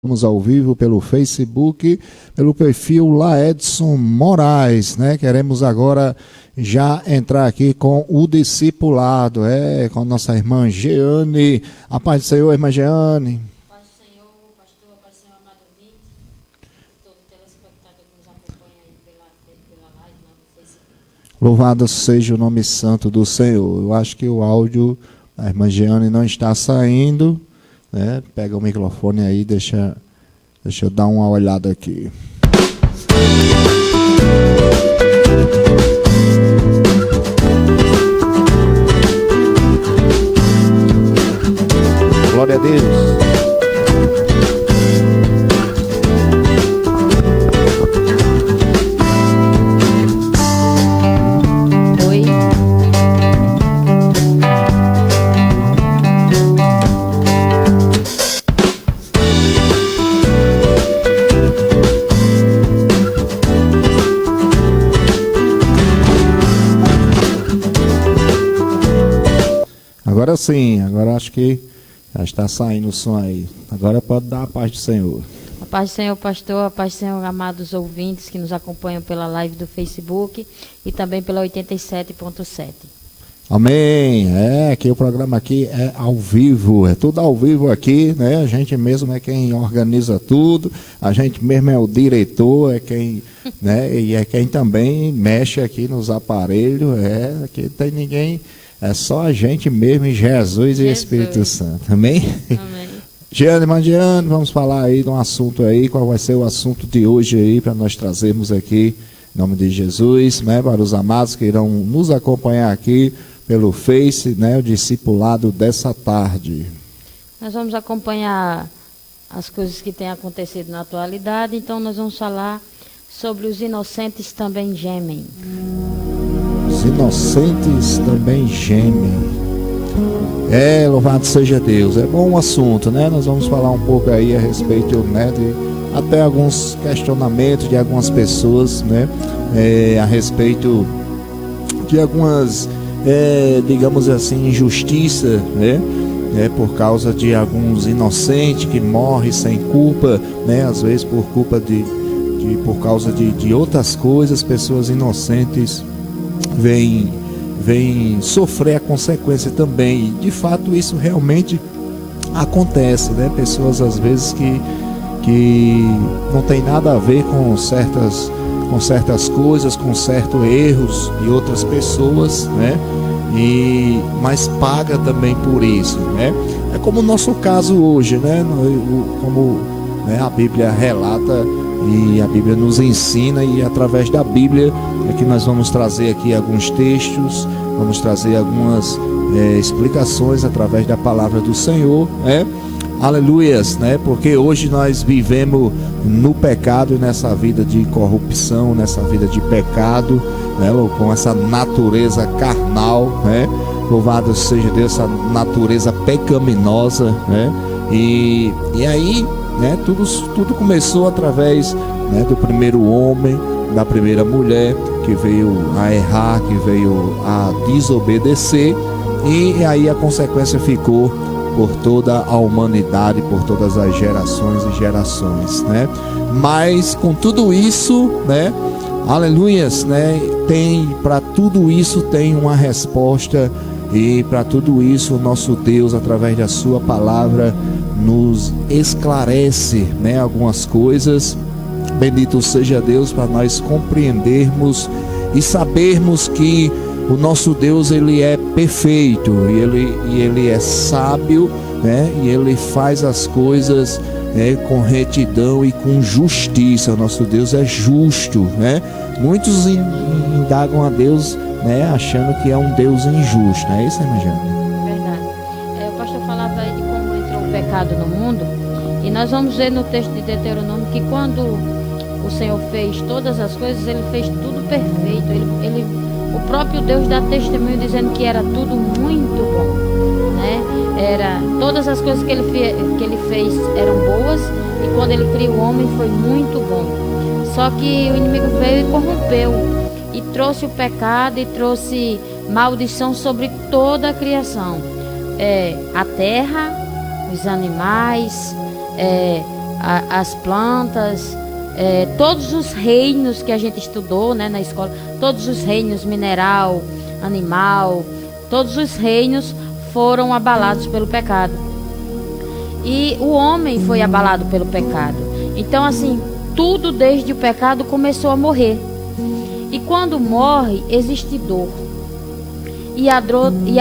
Estamos ao vivo pelo Facebook, pelo perfil Laedson Moraes, né? Queremos agora já entrar aqui com o discipulado, com nossa irmã Jeane. A paz do Senhor, irmã Jeane. Paz do Senhor, pastor, paz do Senhor, amado ouvinte, todo telespectador que nos acompanha aí pela live no Facebook. Louvado seja o nome santo do Senhor. Eu acho que o áudio da irmã Jeane não está saindo, né? Pega o microfone aí, deixa eu dar uma olhada aqui. Glória a Deus. Agora sim, agora acho que já está saindo o som aí. Agora pode dar a paz do Senhor. A paz do Senhor, pastor, a paz do Senhor, amados ouvintes que nos acompanham pela live do Facebook e também pela 87.7. Amém. Aqui o programa aqui é ao vivo, é tudo ao vivo aqui, né? A gente mesmo é quem organiza tudo, a gente mesmo é o diretor, é quem, né? E é quem também mexe aqui nos aparelhos, aqui não tem ninguém. É só a gente mesmo, Jesus e Espírito Santo. Amém? Amém. Jeane, vamos falar aí de um assunto aí. Qual vai ser o assunto de hoje aí para nós trazermos aqui, em nome de Jesus, né? Para os amados que irão nos acompanhar aqui pelo Face, né? O discipulado dessa tarde. Nós vamos acompanhar as coisas que têm acontecido na atualidade, então nós vamos falar sobre os inocentes também gemem. Os inocentes também gemem. Louvado seja Deus. É bom o assunto, né? Nós vamos falar um pouco aí a respeito, né, de até alguns questionamentos de algumas pessoas, né, a respeito de algumas, digamos assim, injustiça, né, por causa de alguns inocentes que morrem sem culpa, né, às vezes por culpa por causa de outras coisas, pessoas inocentes vem sofrer a consequência também. E de fato isso realmente acontece, né? Pessoas às vezes que não tem nada a ver com certas coisas, com certos erros de outras pessoas, né? Mas paga também por isso, né? É como o nosso caso hoje, né? Como, né, a Bíblia relata e a Bíblia nos ensina, e através da Bíblia é que nós vamos trazer aqui alguns textos, vamos trazer algumas explicações através da palavra do Senhor, né? Aleluias, né? Porque hoje nós vivemos no pecado, nessa vida de corrupção, nessa vida de pecado, né? Com essa natureza carnal, né? Louvado seja Deus, essa natureza pecaminosa, né? E aí, né, tudo começou através, né, do primeiro homem, da primeira mulher que veio a errar, que veio a desobedecer, e aí a consequência ficou por toda a humanidade, por todas as gerações e gerações, né? Mas com tudo isso, né, aleluias, né, para tudo isso tem uma resposta, e para tudo isso o nosso Deus, através da sua palavra, nos esclarece, né, algumas coisas. Bendito seja Deus, para nós compreendermos e sabermos que o nosso Deus, ele é perfeito, e ele é sábio, né, e ele faz as coisas, né, com retidão e com justiça. O nosso Deus é justo, né? Muitos indagam a Deus, né, achando que é um Deus injusto, não é isso, irmã Jeane? O pastor falava aí de como entrou o pecado no mundo, e nós vamos ver no texto de Deuteronômio que quando o Senhor fez todas as coisas, ele fez tudo perfeito. O próprio Deus dá testemunho dizendo que era tudo muito bom, né? Todas as coisas que ele fez eram boas, e quando ele criou o homem foi muito bom. Só que o inimigo veio e corrompeu, e trouxe o pecado e trouxe maldição sobre toda a criação. A terra, os animais, as plantas, todos os reinos que a gente estudou, né, na escola, todos os reinos, mineral, animal, todos os reinos foram abalados pelo pecado. E o homem foi abalado pelo pecado. Então, assim, tudo desde o pecado começou a morrer. E quando morre, existe dor. E a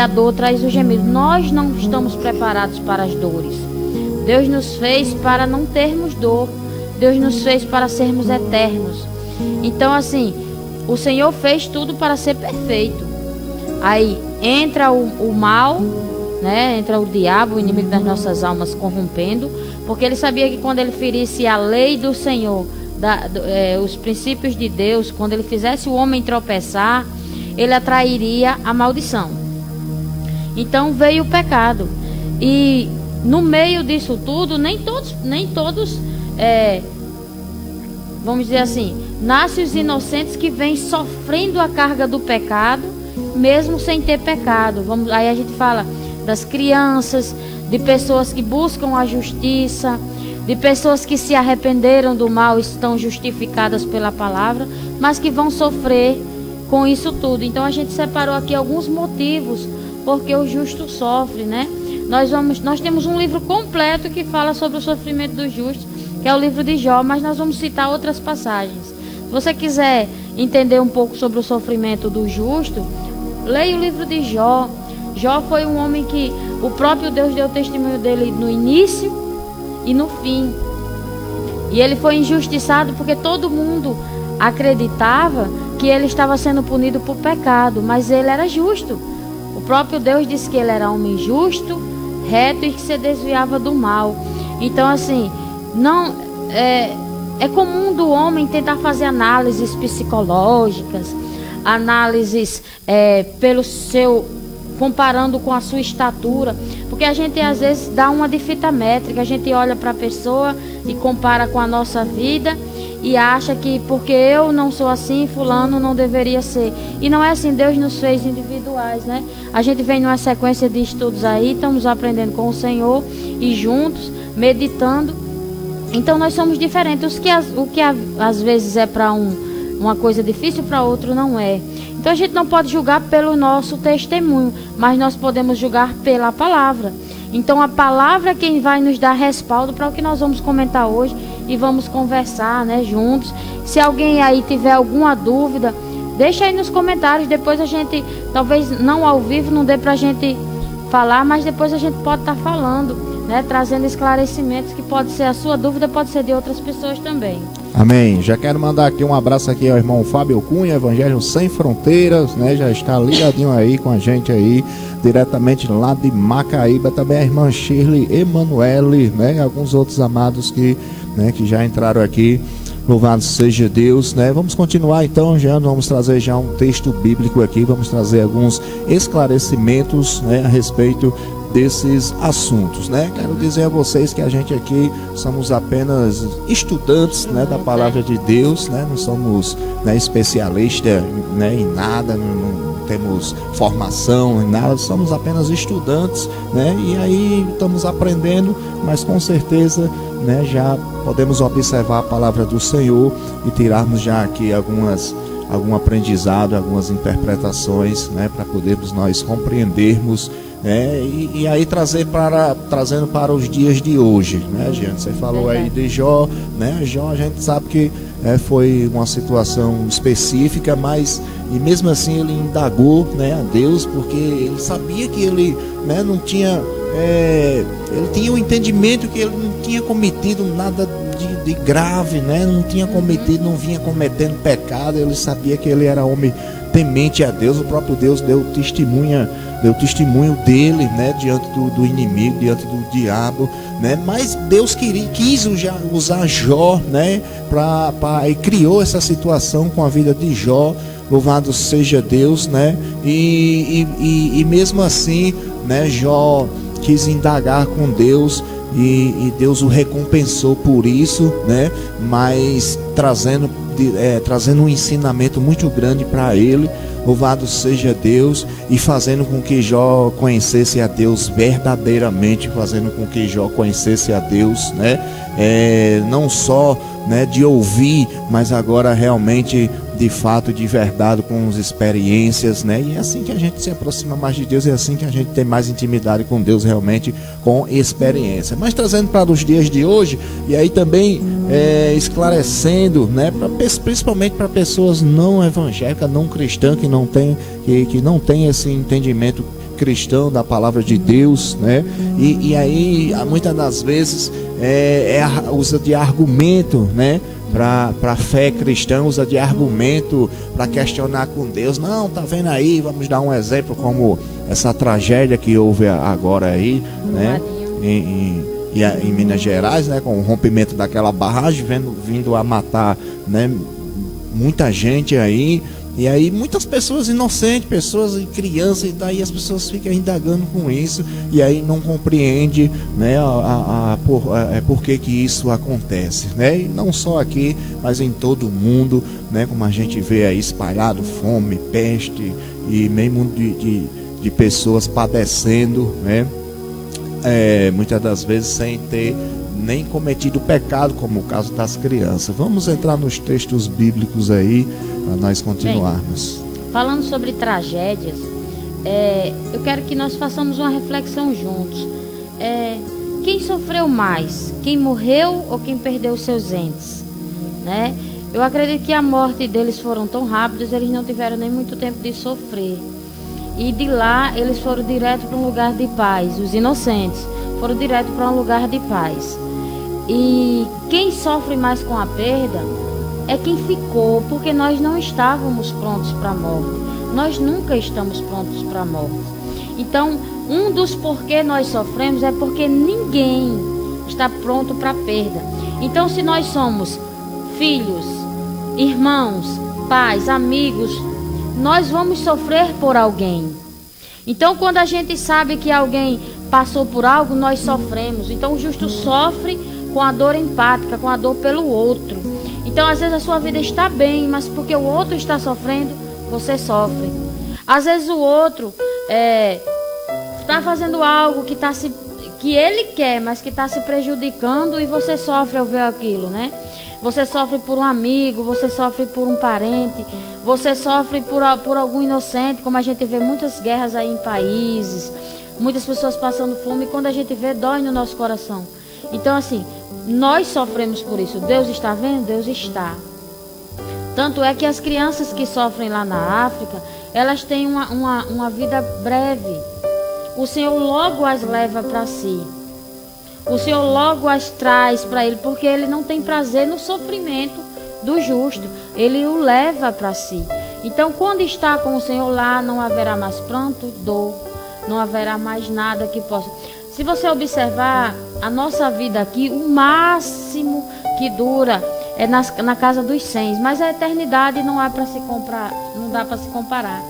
dor traz o gemido. Nós não estamos preparados para as dores. Deus nos fez para não termos dor. Deus nos fez para sermos eternos. Então, assim, o Senhor fez tudo para ser perfeito. Aí entra o mal, né? Entra o diabo, o inimigo das nossas almas, corrompendo, porque ele sabia que quando ele ferisse a lei do Senhor, os princípios de Deus, quando ele fizesse o homem tropeçar, ele atrairia a maldição. Então veio o pecado. E no meio disso tudo, nem todos vamos dizer assim, nascem os inocentes que vêm sofrendo a carga do pecado, mesmo sem ter pecado. Aí a gente fala das crianças, de pessoas que buscam a justiça, de pessoas que se arrependeram do mal, estão justificadas pela palavra, mas que vão sofrer com isso tudo. Então a gente separou aqui alguns motivos porque o justo sofre, né? Nós temos um livro completo que fala sobre o sofrimento do justo, que é o livro de Jó, mas nós vamos citar outras passagens. Se você quiser entender um pouco sobre o sofrimento do justo, leia o livro de Jó. Jó foi um homem que o próprio Deus deu testemunho dele no início e no fim. E ele foi injustiçado porque todo mundo acreditava que ele estava sendo punido por pecado, mas ele era justo. O próprio Deus disse que ele era homem justo, reto e que se desviava do mal. Então, assim, não é comum do homem tentar fazer análises psicológicas, análises pelo seu, comparando com a sua estatura, porque a gente às vezes dá uma de fita métrica, a gente olha para a pessoa e compara com a nossa vida e acha que porque eu não sou assim, fulano não deveria ser. E não é assim, Deus nos fez individuais, né? A gente vem numa sequência de estudos aí, estamos aprendendo com o Senhor e juntos, meditando. Então nós somos diferentes. O que às vezes é para uma coisa difícil, para outro não é. Então a gente não pode julgar pelo nosso testemunho, mas nós podemos julgar pela palavra. Então a palavra é quem vai nos dar respaldo para o que nós vamos comentar hoje e vamos conversar, né, juntos. Se alguém aí tiver alguma dúvida, deixa aí nos comentários. Depois a gente, talvez não ao vivo, não dê para a gente falar, mas depois a gente pode estar falando, né, trazendo esclarecimentos que pode ser a sua dúvida, pode ser de outras pessoas também. Amém. Já quero mandar aqui um abraço aqui ao irmão Fábio Cunha, Evangelho Sem Fronteiras, né? Já está ligadinho aí com a gente aí, diretamente lá de Macaíba. Também a irmã Shirley Emanuele, né? E alguns outros amados que já entraram aqui. Louvado seja Deus, né? Vamos continuar então, vamos trazer já um texto bíblico aqui, vamos trazer alguns esclarecimentos, né, a respeito desses assuntos, né? Quero dizer a vocês que a gente aqui somos apenas estudantes, né, da palavra de Deus, né? Não somos, né, especialistas, né, em nada, não temos formação em nada, somos apenas estudantes, né? E aí estamos aprendendo, mas com certeza, né, já podemos observar a palavra do Senhor e tirarmos já aqui algum aprendizado, algumas interpretações, né, para podermos nós compreendermos, né, e aí trazendo para os dias de hoje, né, gente? Você falou aí de Jó, né? Jó, a gente sabe que foi uma situação específica, mas e mesmo assim ele indagou, né, a Deus, porque ele sabia que ele, né, não tinha ele tinha o entendimento que ele não tinha cometido nada de grave, né? Não vinha cometendo pecado. Ele sabia que ele era homem temente a Deus. O próprio Deus deu testemunho dele, né, diante do inimigo, diante do diabo, né? Mas Deus quis usar Jó, né, e criou essa situação com a vida de Jó. Louvado seja Deus, né? E mesmo assim, né, Jó quis indagar com Deus e Deus o recompensou por isso, né? Mas trazendo um ensinamento muito grande para ele. louvado seja Deus, e fazendo com que Jó conhecesse a Deus verdadeiramente, fazendo com que Jó conhecesse a Deus, né? Não só, né, de ouvir, mas agora realmente, de fato, de verdade, com as experiências, né? E é assim que a gente se aproxima mais de Deus, é assim que a gente tem mais intimidade com Deus, realmente, com experiência. Mas trazendo para os dias de hoje, e aí também esclarecendo, né, principalmente para pessoas não evangélicas, não cristãs, que não tem esse entendimento cristão da palavra de Deus, né? E aí, muitas das vezes, usa de argumento, né? Para a fé cristã, usa de argumento para questionar com Deus. Não, tá vendo aí? Vamos dar um exemplo como essa tragédia que houve agora aí, né? Em Minas Gerais, né? Com o rompimento daquela barragem, vindo a matar, né, muita gente aí. E aí muitas pessoas inocentes, pessoas e crianças, e daí as pessoas ficam indagando com isso, e aí não compreende, né, por que isso acontece, né? E não só aqui, mas em todo o mundo, né, como a gente vê aí espalhado fome, peste e meio mundo de pessoas padecendo, né? Muitas das vezes sem ter nem cometido pecado, como o caso das crianças. Vamos entrar nos textos bíblicos aí para nós continuarmos. Bem, falando sobre tragédias, eu quero que nós façamos uma reflexão juntos. Quem sofreu mais? Quem morreu ou quem perdeu seus entes? Né? Eu acredito que a morte deles foram tão rápidas, eles não tiveram nem muito tempo de sofrer. E de lá eles foram direto para um lugar de paz. Os inocentes foram direto para um lugar de paz. E quem sofre mais com a perda é quem ficou, porque nós não estávamos prontos para a morte. Nós nunca estamos prontos para a morte. Então, um dos porquê nós sofremos é porque ninguém está pronto para a perda. Então, se nós somos filhos, irmãos, pais, amigos, nós vamos sofrer por alguém. Então, quando a gente sabe que alguém passou por algo, nós sofremos. Então, o justo sofre com a dor empática, com a dor pelo outro. Então, às vezes a sua vida está bem, mas porque o outro está sofrendo, você sofre. Às vezes o outro está fazendo algo que ele quer, mas que está se prejudicando, e você sofre ao ver aquilo, né? Você sofre por um amigo, você sofre por um parente, você sofre por algum inocente, como a gente vê muitas guerras aí em países, muitas pessoas passando fome, e quando a gente vê, dói no nosso coração. Então, assim, nós sofremos por isso. Deus está vendo? Deus está. Tanto é que as crianças que sofrem lá na África, elas têm uma vida breve. O Senhor logo as leva para si. O Senhor logo as traz para Ele, porque Ele não tem prazer no sofrimento do justo. Ele o leva para si. Então, quando está com o Senhor lá, não haverá mais pranto, dor, não haverá mais nada que possa... Se você observar a nossa vida aqui, o máximo que dura é na casa dos 100, mas a eternidade não dá para se comparar.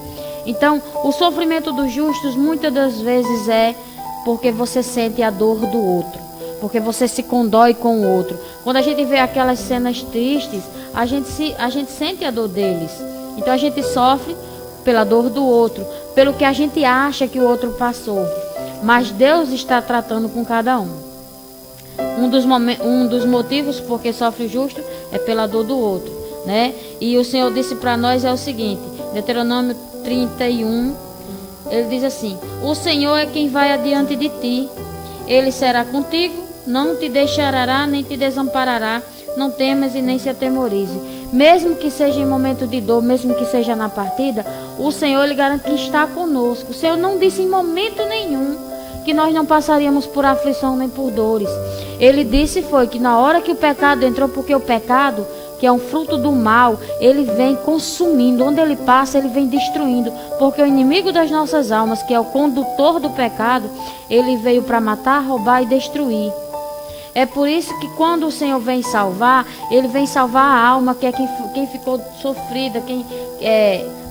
Então, o sofrimento dos justos muitas das vezes é porque você sente a dor do outro, porque você se condói com o outro. Quando a gente vê aquelas cenas tristes, a gente sente a dor deles. Então a gente sofre pela dor do outro, pelo que a gente acha que o outro passou. Mas Deus está tratando com cada um. Um dos motivos porque sofre o justo é pela dor do outro, né? E o Senhor disse para nós é o seguinte, Deuteronômio 31, ele diz assim: o Senhor é quem vai adiante de ti, Ele será contigo, não te deixará nem te desamparará, não temas e nem se atemorize. Mesmo que seja em momento de dor, mesmo que seja na partida, o Senhor lhe garante que está conosco. O Senhor não disse em momento nenhum que nós não passaríamos por aflição nem por dores. Ele disse que na hora que o pecado entrou, porque o pecado, que é um fruto do mal, ele vem consumindo, onde ele passa ele vem destruindo, porque o inimigo das nossas almas, que é o condutor do pecado, ele veio para matar, roubar e destruir. É por isso que quando o Senhor vem salvar, Ele vem salvar a alma, que é quem ficou sofrida.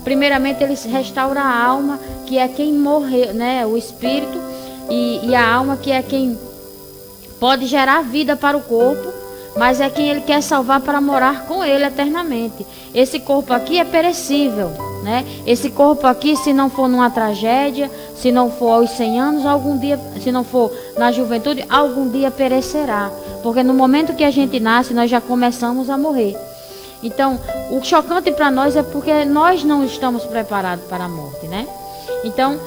Primeiramente Ele restaura a alma, que é quem morreu, né? O espírito e a alma, que é quem pode gerar vida para o corpo, mas é quem Ele quer salvar para morar com Ele eternamente. Esse corpo aqui é perecível. né? Esse corpo aqui, se não for numa tragédia, se não for aos 100 anos, algum dia, se não for na juventude, algum dia perecerá. Porque no momento que a gente nasce, nós já começamos a morrer. Então, o chocante para nós é porque nós não estamos preparados para a morte, né? Então,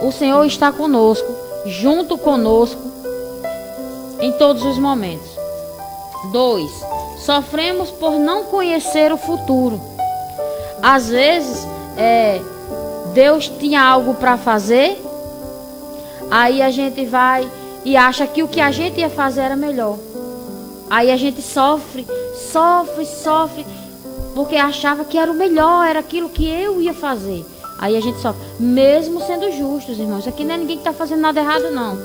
o Senhor está conosco, junto conosco, em todos os momentos. 2. Sofremos por não conhecer o futuro. Às vezes, Deus tinha algo para fazer, aí a gente vai e acha que o que a gente ia fazer era melhor. Aí a gente sofre, porque achava que era o melhor, era aquilo que eu ia fazer. Aí a gente sofre, mesmo sendo justos, irmãos. Aqui não é ninguém que está fazendo nada errado, não.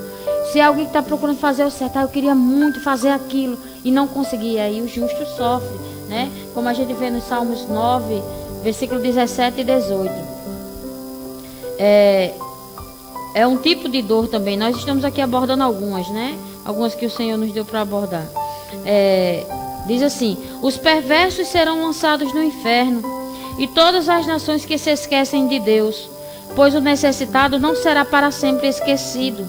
Se é alguém que está procurando fazer o certo, eu queria muito fazer aquilo e não conseguia, aí o justo sofre, né? Como a gente vê nos Salmos 9, versículo 17 e 18. É um tipo de dor também. Nós estamos aqui abordando algumas, né? Algumas que o Senhor nos deu para abordar. Diz assim: os perversos serão lançados no inferno, e todas as nações que se esquecem de Deus, pois o necessitado não será para sempre esquecido,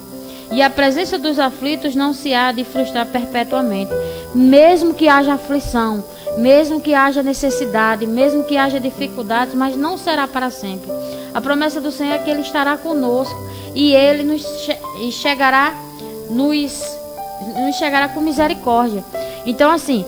e a presença dos aflitos não se há de frustrar perpetuamente. Mesmo que haja aflição, mesmo que haja necessidade, mesmo que haja dificuldades, mas não será para sempre. A promessa do Senhor é que Ele estará conosco e Ele nos chegará com misericórdia. Então, assim,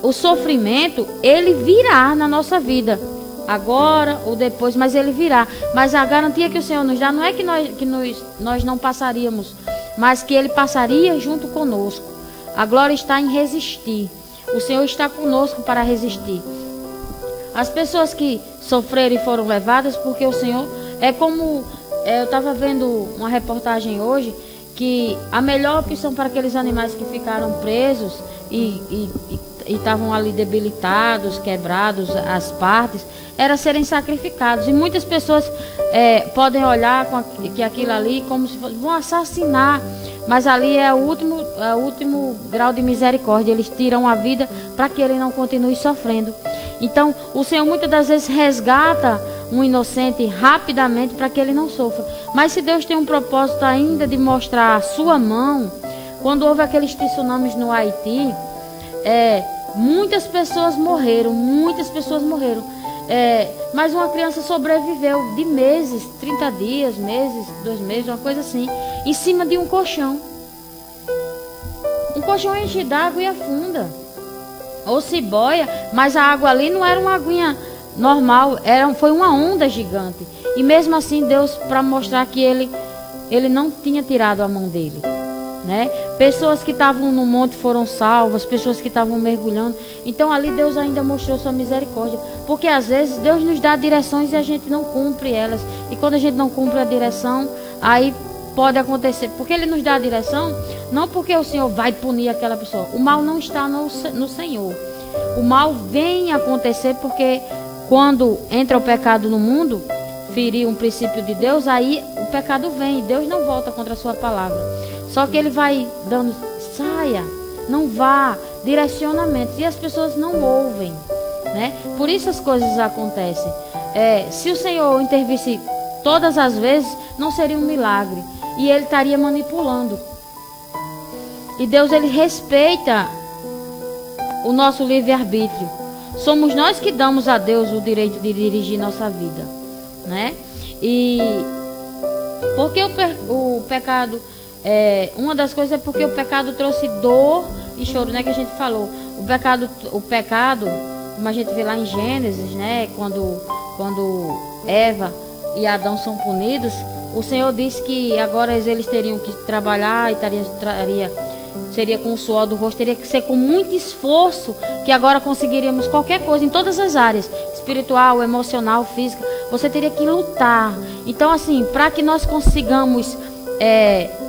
o sofrimento, ele virá na nossa vida, agora ou depois, mas ele virá. Mas a garantia que o Senhor nos dá não é que nós não passaríamos, mas que Ele passaria junto conosco. A glória está em resistir. O Senhor está conosco para resistir. As pessoas que sofreram e foram levadas, porque o Senhor é como... eu estava vendo uma reportagem hoje, que a melhor opção para aqueles animais que ficaram presos e estavam ali debilitados, quebrados, as partes, era serem sacrificados. E muitas pessoas podem olhar que aquilo ali como se vão assassinar, mas ali é o último grau de misericórdia. Eles tiram a vida para que ele não continue sofrendo. Então, o Senhor muitas das vezes resgata um inocente rapidamente para que ele não sofra. Mas se Deus tem um propósito ainda de mostrar a sua mão, quando houve aqueles tsunamis no Haiti, muitas pessoas morreram, mas uma criança sobreviveu de meses, 30 dias, 2 meses, uma coisa assim, em cima de um colchão. Um colchão enche d'água e afunda, ou se boia, mas a água ali não era uma aguinha normal, foi uma onda gigante. E mesmo assim Deus, para mostrar que ele não tinha tirado a mão dele, né? Pessoas que estavam no monte foram salvas, pessoas que estavam mergulhando. Então ali Deus ainda mostrou sua misericórdia, porque às vezes Deus nos dá direções e a gente não cumpre elas. E quando a gente não cumpre a direção, aí pode acontecer, porque Ele nos dá a direção, não porque o Senhor vai punir aquela pessoa. O mal não está no Senhor. O mal vem acontecer porque quando entra o pecado no mundo, ferir um princípio de Deus, aí o pecado vem e Deus não volta contra a sua palavra. Só que Ele vai dando, saia, não vá, direcionamento, e as pessoas não ouvem, né? Por isso as coisas acontecem. Se o Senhor intervisse todas as vezes, não seria um milagre, e Ele estaria manipulando. E Deus, Ele respeita o nosso livre-arbítrio. Somos nós que damos a Deus o direito de dirigir nossa vida, né? E porque o pecado, uma das coisas é porque o pecado trouxe dor e choro, né? Que a gente falou. O pecado, como a gente vê lá em Gênesis, né? Quando Eva e Adão são punidos, o Senhor disse que agora eles teriam que trabalhar e seria com o suor do rosto, teria que ser com muito esforço, que agora conseguiríamos qualquer coisa em todas as áreas, espiritual, emocional, física. Você teria que lutar. Então, assim, para que nós consigamos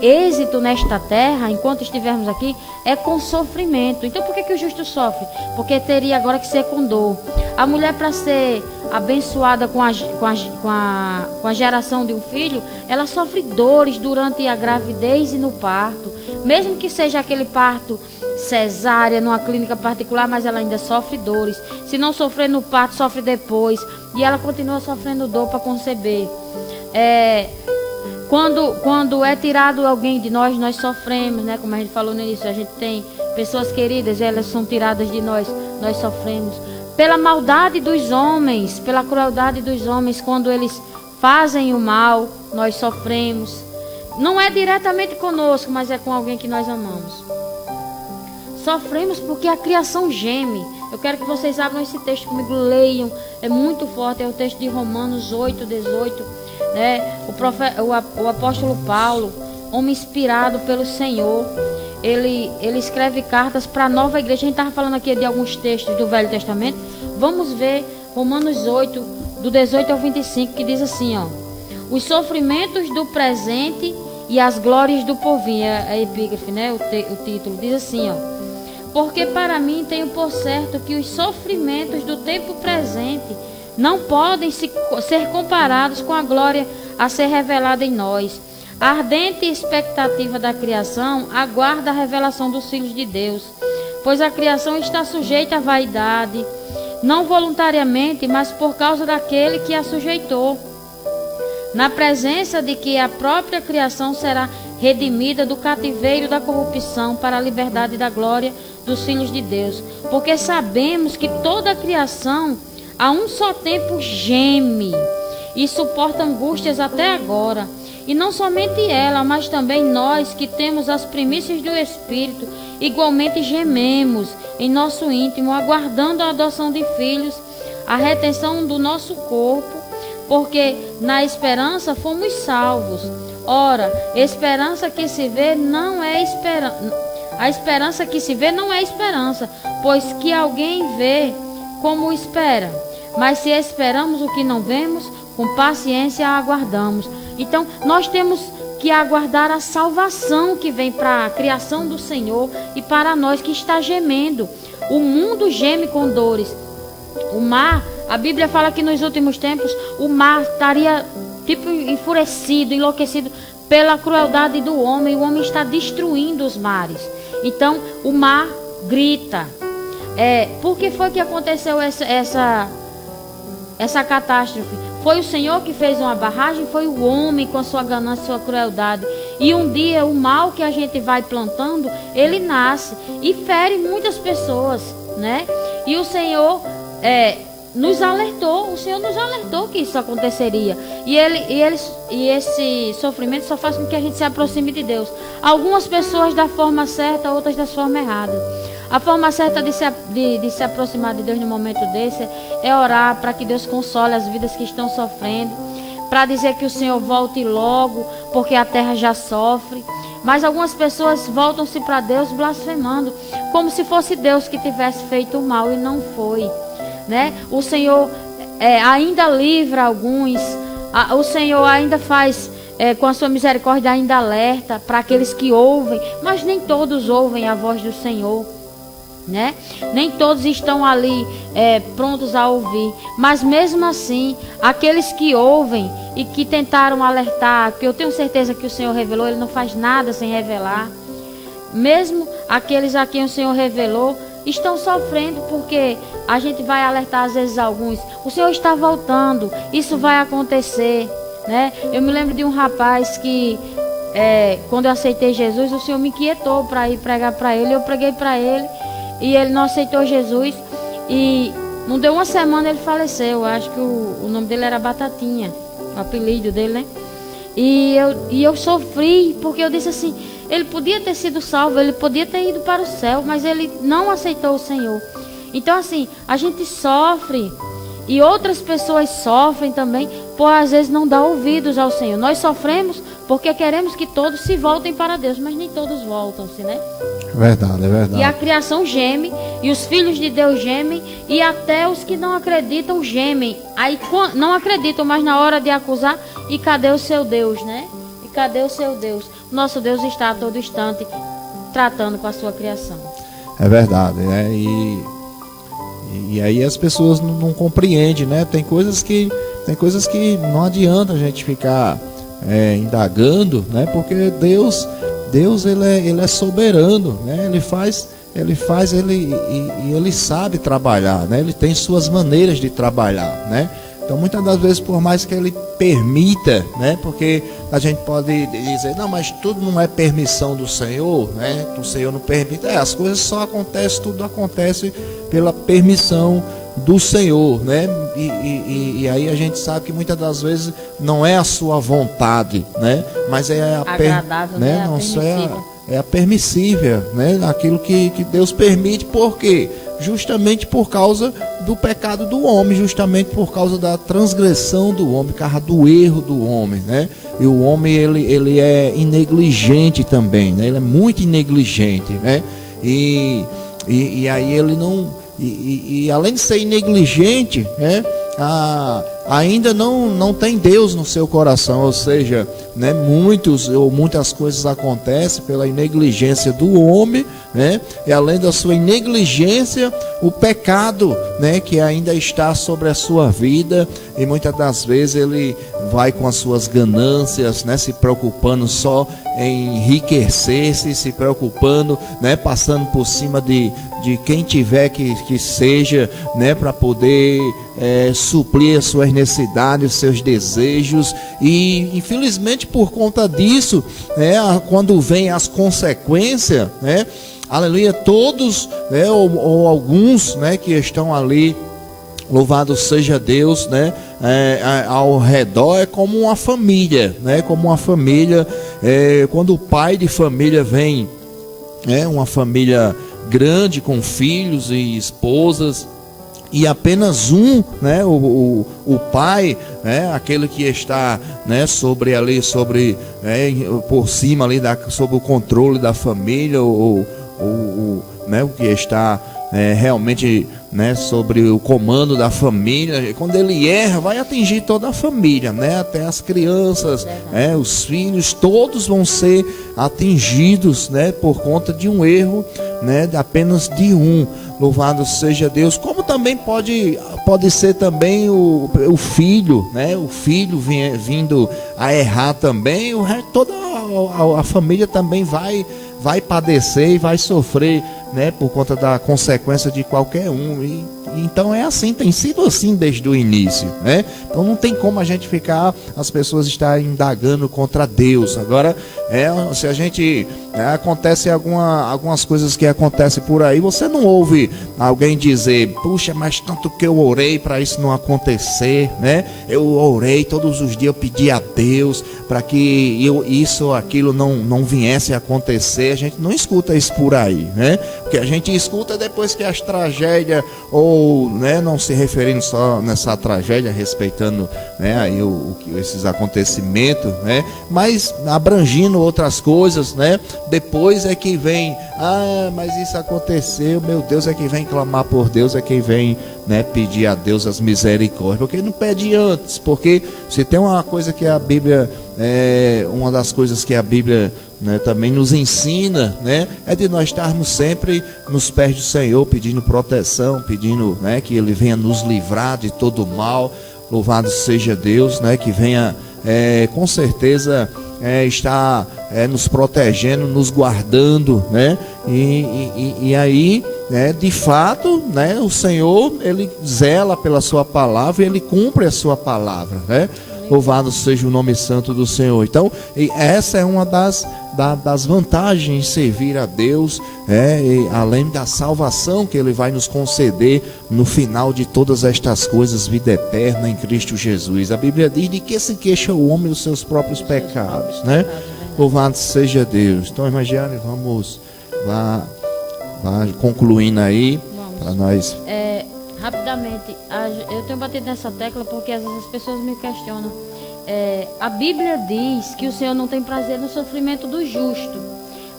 êxito nesta terra, enquanto estivermos aqui, é com sofrimento. Então, por que o justo sofre? Porque teria agora que ser com dor. A mulher, para ser abençoada com a geração de um filho, ela sofre dores durante a gravidez e no parto. Mesmo que seja aquele parto cesárea, numa clínica particular, mas ela ainda sofre dores. Se não sofrer no parto, sofre depois. E ela continua sofrendo dor para conceber. Quando é tirado alguém de nós, nós sofremos, né? Como a gente falou no início, a gente tem pessoas queridas, elas são tiradas de nós, nós sofremos. Pela maldade dos homens, pela crueldade dos homens, quando eles fazem o mal, nós sofremos. Não é diretamente conosco, mas é com alguém que nós amamos. Sofremos porque a criação geme. Eu quero que vocês abram esse texto comigo, leiam. É muito forte, é o texto de Romanos 8:18. Né? O apóstolo Paulo, homem inspirado pelo Senhor, ele escreve cartas para a nova igreja. A gente estava falando aqui de alguns textos do Velho Testamento. Vamos ver Romanos 8, do 18 ao 25, que diz assim, ó: os sofrimentos do presente e as glórias do porvir. A epígrafe, né? O título diz assim, ó: porque para mim tenho por certo que os sofrimentos do tempo presente não podem ser comparados com a glória a ser revelada em nós. A ardente expectativa da criação aguarda a revelação dos filhos de Deus, pois a criação está sujeita à vaidade, não voluntariamente, mas por causa daquele que a sujeitou, na presença de que a própria criação será redimida do cativeiro da corrupção para a liberdade da glória dos filhos de Deus. Porque sabemos que toda a criação a um só tempo geme e suporta angústias até agora. E não somente ela, mas também nós que temos as primícias do Espírito, igualmente gememos em nosso íntimo, aguardando a adoção de filhos, a retenção do nosso corpo, porque na esperança fomos salvos. Ora, esperança que se vê não é esperança. A esperança que se vê não é esperança, pois que alguém vê como espera. Mas se esperamos o que não vemos, com paciência aguardamos. Então, nós temos que aguardar a salvação que vem para a criação do Senhor e para nós que está gemendo. O mundo geme com dores. O mar, a Bíblia fala que nos últimos tempos o mar estaria tipo enfurecido, enlouquecido pela crueldade do homem. O homem está destruindo os mares. Então, o mar grita. Por que foi que aconteceu essa catástrofe? Foi o Senhor que fez uma barragem? Foi o homem com a sua ganância, sua crueldade? E um dia o mal que a gente vai plantando, ele nasce e fere muitas pessoas, né? E o Senhor nos alertou, o Senhor nos alertou que isso aconteceria. E esse sofrimento só faz com que a gente se aproxime de Deus. Algumas pessoas da forma certa, outras da forma errada. A forma certa de se aproximar de Deus no momento desse é orar para que Deus console as vidas que estão sofrendo, para dizer que o Senhor volte logo, porque a terra já sofre. Mas algumas pessoas voltam-se para Deus blasfemando, como se fosse Deus que tivesse feito o mal, e não foi, né? O Senhor ainda livra alguns, o Senhor ainda faz, com a sua misericórdia, ainda alerta para aqueles que ouvem, mas nem todos ouvem a voz do Senhor, né? Nem todos estão ali prontos a ouvir, mas mesmo assim, aqueles que ouvem e que tentaram alertar, que eu tenho certeza que o Senhor revelou, Ele não faz nada sem revelar. Mesmo aqueles a quem o Senhor revelou estão sofrendo, porque a gente vai alertar às vezes alguns: o Senhor está voltando, isso vai acontecer, né? Eu me lembro de um rapaz que quando eu aceitei Jesus, o Senhor me inquietou para ir pregar para ele. Eu preguei para ele e ele não aceitou Jesus, e não deu uma semana ele faleceu. Eu acho que o nome dele era Batatinha, o apelido dele, né? E eu sofri, porque eu disse assim: ele podia ter sido salvo, ele podia ter ido para o céu, mas ele não aceitou o Senhor. Então assim, a gente sofre, e outras pessoas sofrem também, por às vezes não dar ouvidos ao Senhor. Nós sofremos porque queremos que todos se voltem para Deus, mas nem todos voltam-se, né? É verdade. E a criação geme, e os filhos de Deus gemem, e até os que não acreditam gemem. Aí não acreditam, mas na hora de acusar, e cadê o seu Deus, né? E cadê o seu Deus? O nosso Deus está a todo instante tratando com a sua criação. É verdade, né? E aí as pessoas não compreendem, né? Tem coisas que não adianta a gente ficar indagando, né? Porque Deus ele é soberano, né? ele faz, ele sabe trabalhar, né? Ele tem suas maneiras de trabalhar, né? Então muitas das vezes, por mais que ele permita, né? Porque a gente pode dizer, não, mas tudo não é permissão do Senhor, né? O Senhor não permite. As coisas só acontecem, tudo acontece pela permissão do Senhor, né? E aí a gente sabe que muitas das vezes não é a sua vontade, né? Mas é a agradável, né? Não só é a permissível, né? Aquilo que Deus permite, por quê? Justamente por causa do pecado do homem, justamente por causa da transgressão do homem, por causa do erro do homem, né? E o homem, ele é negligente também, né? Ele é muito negligente, né? E aí ele não... E além de ser negligente, né? Ainda não tem Deus no seu coração, ou seja, né, muitas coisas acontecem pela negligência do homem, né, e além da sua negligência, o pecado, né, que ainda está sobre a sua vida, e muitas das vezes ele vai com as suas ganâncias, né, se preocupando só em enriquecer-se, se preocupando, né, passando por cima de quem tiver que seja, né, para poder suprir as suas necessidades, os seus desejos, e infelizmente por conta disso, né, quando vem as consequências, né, aleluia, todos, né, ou alguns, né, que estão ali, louvado seja Deus, né, ao redor, é como uma família, né, como uma família, quando o pai de família vem, uma família grande com filhos e esposas, e apenas um, né, o pai, né, aquele que está, né, sobre por cima ali sob o controle da família, né, o que está realmente, né, sobre o comando da família, quando ele erra, vai atingir toda a família, né, até as crianças, os filhos, todos vão ser atingidos, né, por conta de um erro, né, apenas de um. Louvado seja Deus. Como também pode ser também o filho, né, o filho vindo a errar também, toda a família também vai padecer e vai sofrer, né, por conta da consequência de qualquer um. Então é assim, tem sido assim desde o início, né? Então não tem como a gente ficar, as pessoas estarem indagando contra Deus. Agora, se a gente acontece algumas coisas que acontecem por aí, você não ouve alguém dizer, puxa, mas tanto que eu orei para isso não acontecer, né? Eu orei todos os dias, eu pedi a Deus para que isso ou aquilo não viesse a acontecer. A gente não escuta isso por aí, né? Porque a gente escuta depois que as tragédias, ou, né, não se referindo só nessa tragédia, respeitando, né, aí esses acontecimentos, né, mas abrangindo outras coisas, né, depois é que vem, mas isso aconteceu, meu Deus, é que vem clamar por Deus, é quem vem, né, pedir a Deus as misericórdias, porque não pede antes, porque se tem uma coisa que a Bíblia, uma das coisas que a Bíblia, né, também nos ensina, né, é de nós estarmos sempre nos pés do Senhor, pedindo proteção, pedindo, né, que Ele venha nos livrar de todo mal. Louvado seja Deus, né, que venha com certeza estar nos protegendo, nos guardando, né, e aí, né, de fato, né, o Senhor, Ele zela pela sua palavra e Ele cumpre a sua palavra, né. Louvado seja o nome santo do Senhor. Então, essa é uma das vantagens de servir a Deus, além da salvação que Ele vai nos conceder no final de todas estas coisas, vida eterna em Cristo Jesus. A Bíblia diz de que se queixa o homem dos seus próprios pecados, né? Louvado seja Deus. Então, Regiane, vamos lá concluindo aí para nós. Rapidamente, eu tenho batido nessa tecla porque às vezes as pessoas me questionam. A Bíblia diz que o Senhor não tem prazer no sofrimento do justo,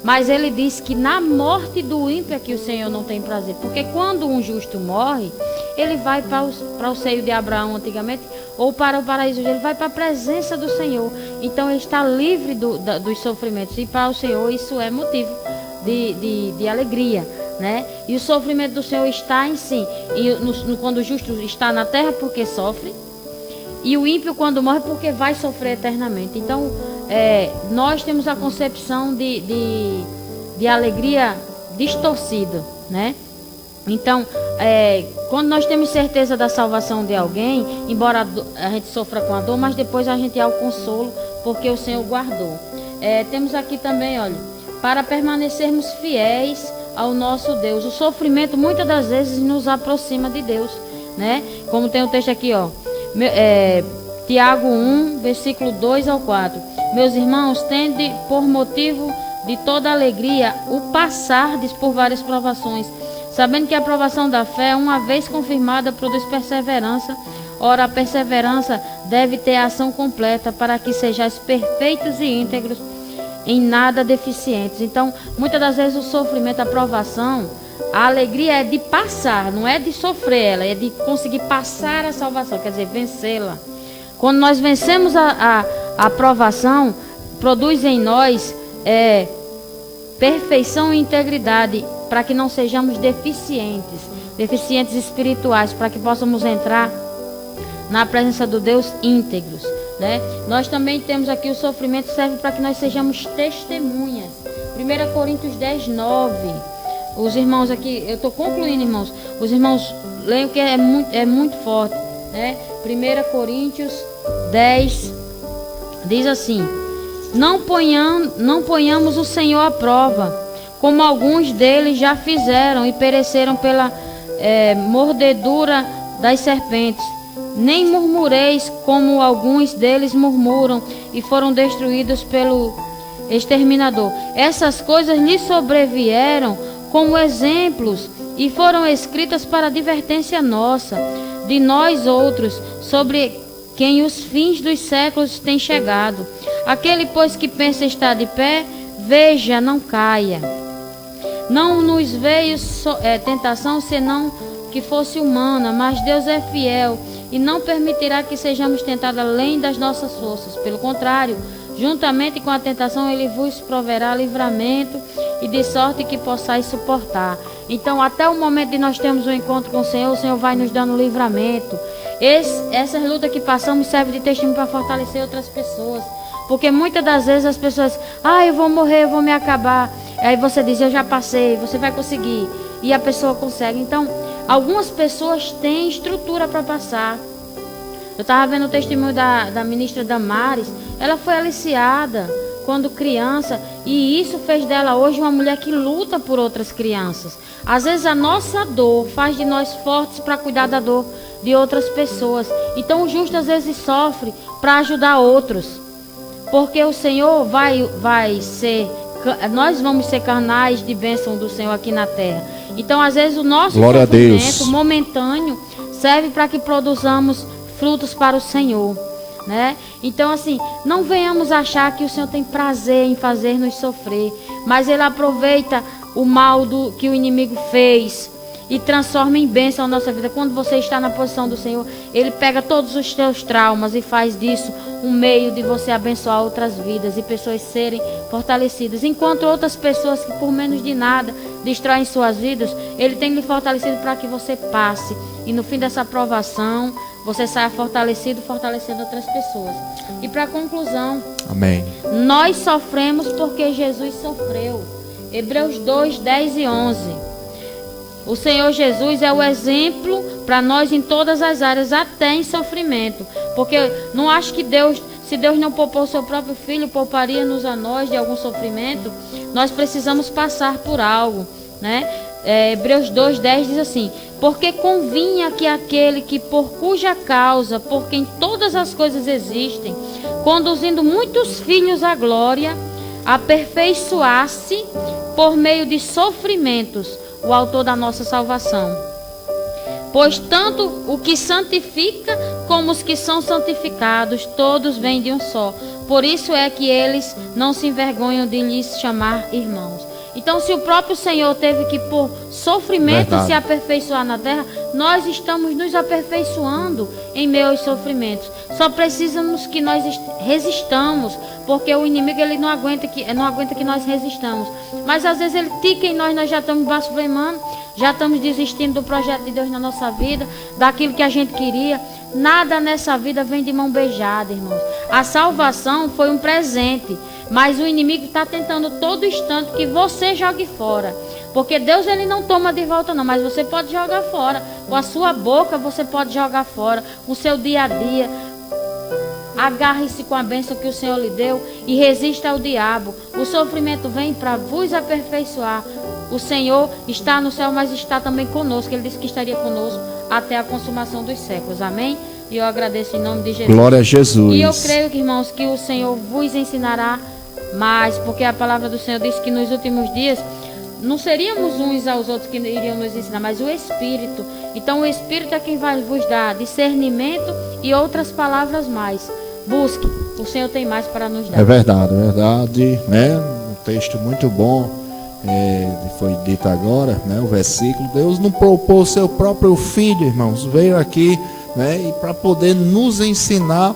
mas Ele diz que na morte do ímpio é que o Senhor não tem prazer, porque quando um justo morre, ele vai para o seio de Abraão antigamente, ou para o paraíso, ele vai para a presença do Senhor, então ele está livre dos sofrimentos, e para o Senhor isso é motivo de alegria, né? E o sofrimento do Senhor está em si, quando o justo está na terra porque sofre, e o ímpio quando morre porque vai sofrer eternamente. Então nós temos a concepção de alegria distorcido, né? Então, quando nós temos certeza da salvação de alguém, embora a gente sofra com a dor, mas depois a gente há o consolo, porque o Senhor guardou. Temos aqui também, olha, para permanecermos fiéis ao nosso Deus. O sofrimento muitas das vezes nos aproxima de Deus, né? Como tem o texto aqui, ó, Tiago 1, versículo 2 ao 4. Meus irmãos, tende por motivo de toda alegria o passardes por várias provações, sabendo que a provação da fé, uma vez confirmada, produz perseverança. Ora, a perseverança deve ter a ação completa, para que sejais perfeitos e íntegros, em nada deficientes. Então, muitas das vezes o sofrimento, a provação, a alegria é de passar, não é de sofrer ela, é de conseguir passar a salvação, quer dizer, vencê-la. Quando nós vencemos a provação, produz em nós perfeição e integridade, para que não sejamos deficientes espirituais, para que possamos entrar na presença do Deus íntegros, né? Nós também temos aqui o sofrimento serve para que nós sejamos testemunhas. 1 Coríntios 10, 9. Os irmãos aqui, eu estou concluindo, irmãos. Os irmãos leiam que é muito forte, né? 1 Coríntios 10 diz assim: não ponhamos o Senhor à prova, como alguns deles já fizeram e pereceram pela mordedura das serpentes. Nem murmureis como alguns deles murmuram e foram destruídos pelo exterminador. Essas coisas lhes sobrevieram como exemplos e foram escritas para advertência nossa, de nós outros, sobre quem os fins dos séculos têm chegado. Aquele, pois, que pensa estar de pé, veja, não caia. Não nos veio tentação senão que fosse humana, mas Deus é fiel e não permitirá que sejamos tentados além das nossas forças. Pelo contrário, juntamente com a tentação, Ele vos proverá livramento e de sorte que possais suportar. Então, até o momento de nós termos um encontro com o Senhor vai nos dando livramento. Essas lutas que passamos servem de testemunho para fortalecer outras pessoas. Porque muitas das vezes as pessoas, eu vou morrer, eu vou me acabar. Aí você diz, eu já passei, você vai conseguir. E a pessoa consegue. Então, algumas pessoas têm estrutura para passar. Eu estava vendo o testemunho da ministra Damares. Ela foi aliciada quando criança. E isso fez dela hoje uma mulher que luta por outras crianças. Às vezes a nossa dor faz de nós fortes para cuidar da dor de outras pessoas. Então o justo às vezes sofre para ajudar outros. Porque o Senhor nós vamos ser canais de bênção do Senhor aqui na terra. Então, às vezes, o nosso sofrimento momentâneo serve para que produzamos frutos para o Senhor, né? Então, assim, não venhamos achar que o Senhor tem prazer em fazer-nos sofrer, mas Ele aproveita o mal que o inimigo fez e transforma em bênção a nossa vida. Quando você está na posição do Senhor, Ele pega todos os teus traumas e faz disso um meio de você abençoar outras vidas e pessoas serem fortalecidas. Enquanto outras pessoas que por menos de nada destroem suas vidas, Ele tem lhe fortalecido para que você passe. E no fim dessa provação, você saia fortalecendo outras pessoas. E para conclusão, amém. Nós sofremos porque Jesus sofreu. Hebreus 2, 10 e 11. O Senhor Jesus é o exemplo para nós em todas as áreas, até em sofrimento. Porque não acho que se Deus não poupou o seu próprio Filho, pouparia-nos a nós de algum sofrimento. Nós precisamos passar por algo, né? Hebreus 2:10 diz assim: porque convinha que aquele que por cuja causa, por quem todas as coisas existem, conduzindo muitos filhos à glória, aperfeiçoasse por meio de sofrimentos o autor da nossa salvação. Pois tanto o que santifica como os que são santificados, todos vêm de um só. Por isso é que eles não se envergonham de lhes chamar irmãos. Então, se o próprio Senhor teve que por sofrimento se aperfeiçoar na terra, nós estamos nos aperfeiçoando em meio aos sofrimentos. Só precisamos que nós resistamos, porque o inimigo ele não aguenta que nós resistamos. Mas às vezes ele tica em nós já estamos blasfemando, já estamos desistindo do projeto de Deus na nossa vida, daquilo que a gente queria. Nada nessa vida vem de mão beijada, irmãos. A salvação foi um presente, mas o inimigo está tentando todo instante que você jogue fora. Porque Deus, ele não toma de volta não, mas você pode jogar fora. Com a sua boca você pode jogar fora. Com o seu dia a dia. Agarre-se com a bênção que o Senhor lhe deu e resista ao diabo. O sofrimento vem para vos aperfeiçoar. O Senhor está no céu, mas está também conosco. Ele disse que estaria conosco até a consumação dos séculos. Amém? E eu agradeço em nome de Jesus. Glória a Jesus. E eu creio, irmãos, que o Senhor vos ensinará mais, porque a palavra do Senhor diz que nos últimos dias não seríamos uns aos outros que iriam nos ensinar, mas o Espírito. Então o Espírito é quem vai vos dar discernimento e outras palavras mais. Busque, o Senhor tem mais para nos dar. É verdade, né? Um texto muito bom, foi dito agora, né? O versículo. Deus não propôs seu próprio Filho, irmãos, veio aqui, né? E para poder nos ensinar,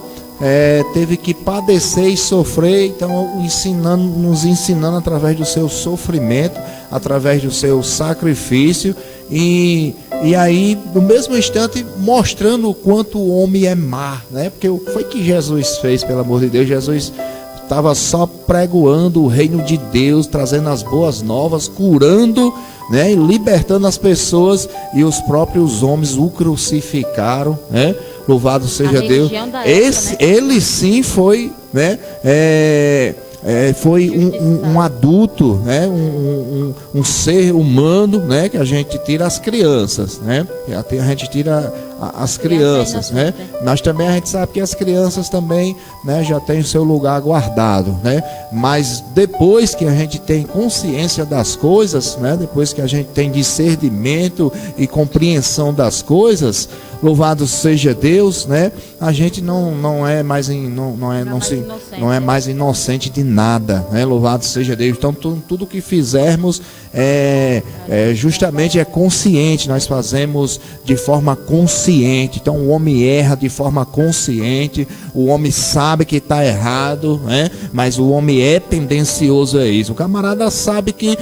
teve que padecer e sofrer. Então nos ensinando através do seu sofrimento, através do seu sacrifício, e aí no mesmo instante mostrando o quanto o homem é má, né? Porque foi que Jesus fez, pelo amor de Deus. Jesus estava só pregoando o reino de Deus, trazendo as boas novas, curando, né, e libertando as pessoas, e os próprios homens o crucificaram, né? Louvado seja Deus. Ele sim foi, né? Foi um adulto, né? Um ser humano, né? Que a gente tira as crianças, né? A gente tira as crianças, né? Mas também a gente sabe que as crianças também, né, já têm o seu lugar guardado, né? Mas depois que a gente tem consciência das coisas, né? Depois que a gente tem discernimento e compreensão das coisas, louvado seja Deus, né? A gente não é mais inocente de nada, né? Louvado seja Deus. Então tudo que fizermos justamente é consciente. Nós fazemos de forma consciente. Então o homem erra de forma consciente. O homem sabe que está errado, né? Mas o homem é tendencioso a isso. O camarada sabe que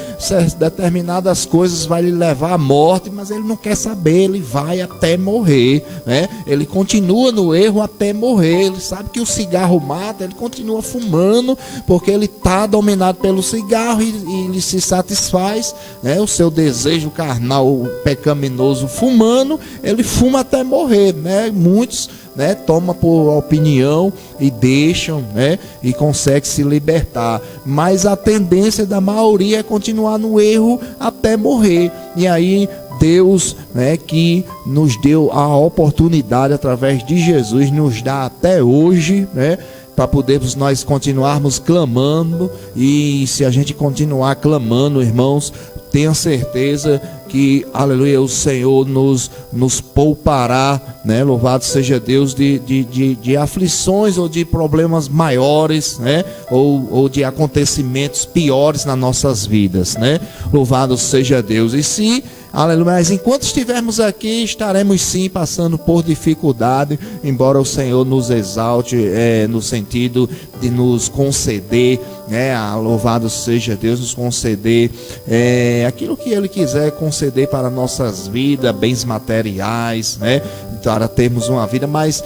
determinadas coisas vai lhe levar à morte, mas ele não quer saber. Ele vai até morrer, né? Ele continua no erro até morrer. Ele sabe que o cigarro mata, ele continua fumando, porque ele está dominado pelo cigarro, e ele se satisfaz, né? O seu desejo carnal pecaminoso fumando, ele fuma até morrer, né? Muitos, né, tomam por opinião e deixam, né, e conseguem se libertar, mas a tendência da maioria é continuar no erro até morrer. E aí Deus, né, que nos deu a oportunidade através de Jesus, nos dá até hoje, né, para podermos nós continuarmos clamando. E se a gente continuar clamando, irmãos, tenha certeza que, aleluia, o Senhor nos poupará, né? Louvado seja Deus, de aflições ou de problemas maiores, né? Ou de acontecimentos piores nas nossas vidas, né? Louvado seja Deus. E se, aleluia, mas enquanto estivermos aqui, estaremos sim passando por dificuldade, embora o Senhor nos exalte, no sentido de nos conceder, né? Louvado seja Deus, nos conceder aquilo que Ele quiser conceder para nossas vidas, bens materiais, né? Para termos uma vida, mas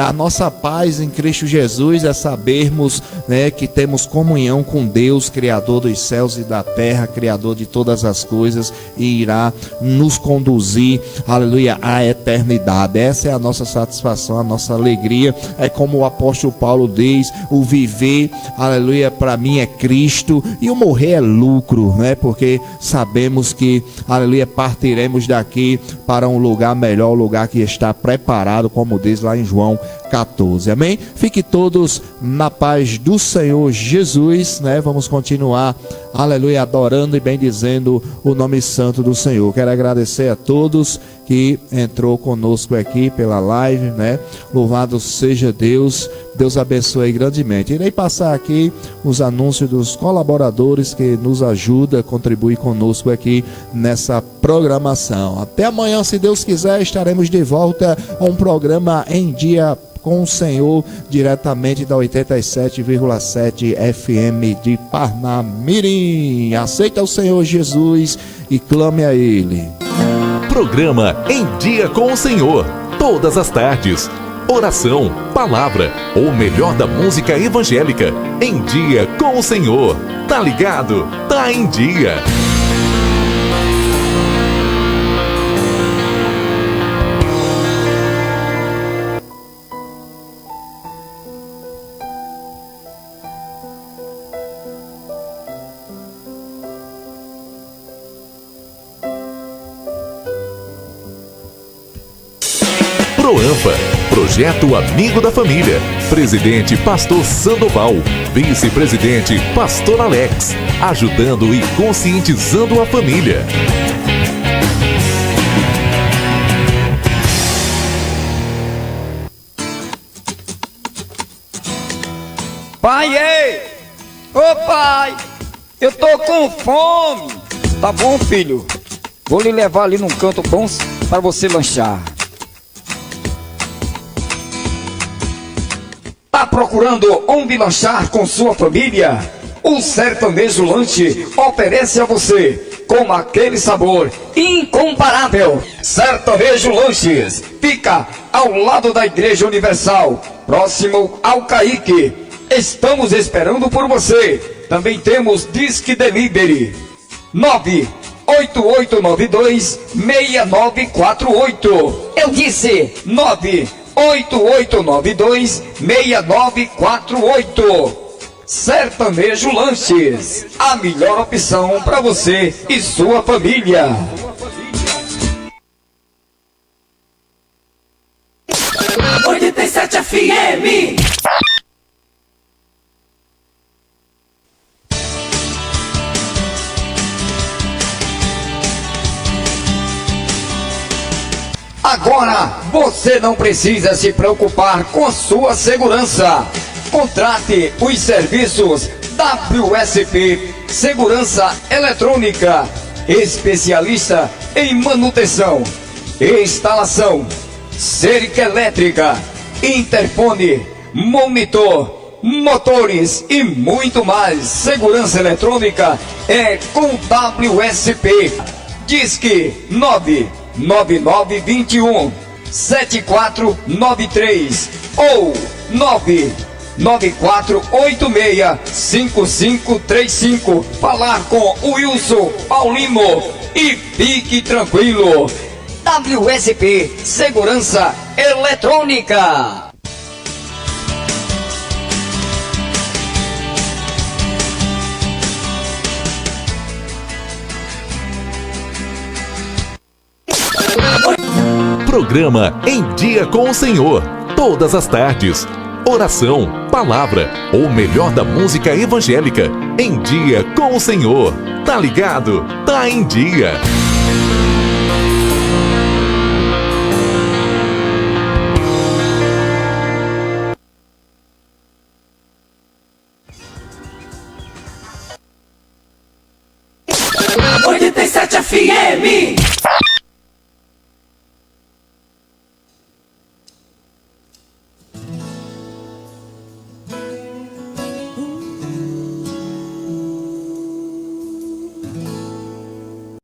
a nossa paz em Cristo Jesus é sabermos, né, que temos comunhão com Deus, Criador dos céus e da terra, Criador de todas as coisas, e irá nos conduzir, aleluia, à eternidade. Essa é a nossa satisfação, a nossa alegria. É como o apóstolo Paulo diz: o viver, aleluia, para mim é Cristo, e o morrer é lucro, né? Porque sabemos que, aleluia, partiremos daqui para um lugar melhor, um lugar que está preparado, como diz lá em João 14, amém? Fique todos na paz do Senhor Jesus, né? Vamos continuar, aleluia, adorando e bendizendo o nome santo do Senhor. Quero agradecer a todos que entrou conosco aqui pela live, né? Louvado seja Deus. Deus abençoe grandemente. Irei passar aqui os anúncios dos colaboradores que nos ajudam, contribuem conosco aqui nessa programação. Até amanhã, se Deus quiser, estaremos de volta a um programa Em Dia com o Senhor, diretamente da 87,7 FM de Parnamirim. Aceita o Senhor Jesus e clame a Ele. Programa Em Dia com o Senhor, todas as tardes. Oração, palavra, ou o melhor da música evangélica. Em Dia com o Senhor. Tá ligado? Tá em dia. Proampa, Projeto Amigo da Família. Presidente Pastor Sandoval. Vice-presidente Pastor Alex. Ajudando e conscientizando a família. Pai, ei! Ô pai, eu tô com fome. Tá bom, filho? Vou lhe levar ali num canto bom para você lanchar. Tá procurando onde lanchar com sua família? O Sertanejo Lanche oferece a você com aquele sabor incomparável. Sertanejo Lanches fica ao lado da Igreja Universal, próximo ao Caique. Estamos esperando por você. Também temos Disque Delivery 988926948. Eu disse 988926948. Sertanejo Lanches, a melhor opção para você e sua família. FM. Agora você não precisa se preocupar com a sua segurança. Contrate os serviços WSP Segurança Eletrônica, especialista em manutenção, instalação, cerca elétrica, interfone, monitor, motores e muito mais. Segurança eletrônica é com WSP. Disque 99921-7493 ou 99486-5535. Falar com o Wilson Paulino e fique tranquilo. WSP Segurança Eletrônica. Programa Em Dia com o Senhor. Todas as tardes. Oração, palavra, ou melhor da música evangélica. Em Dia com o Senhor. Tá ligado? Tá em dia. FM.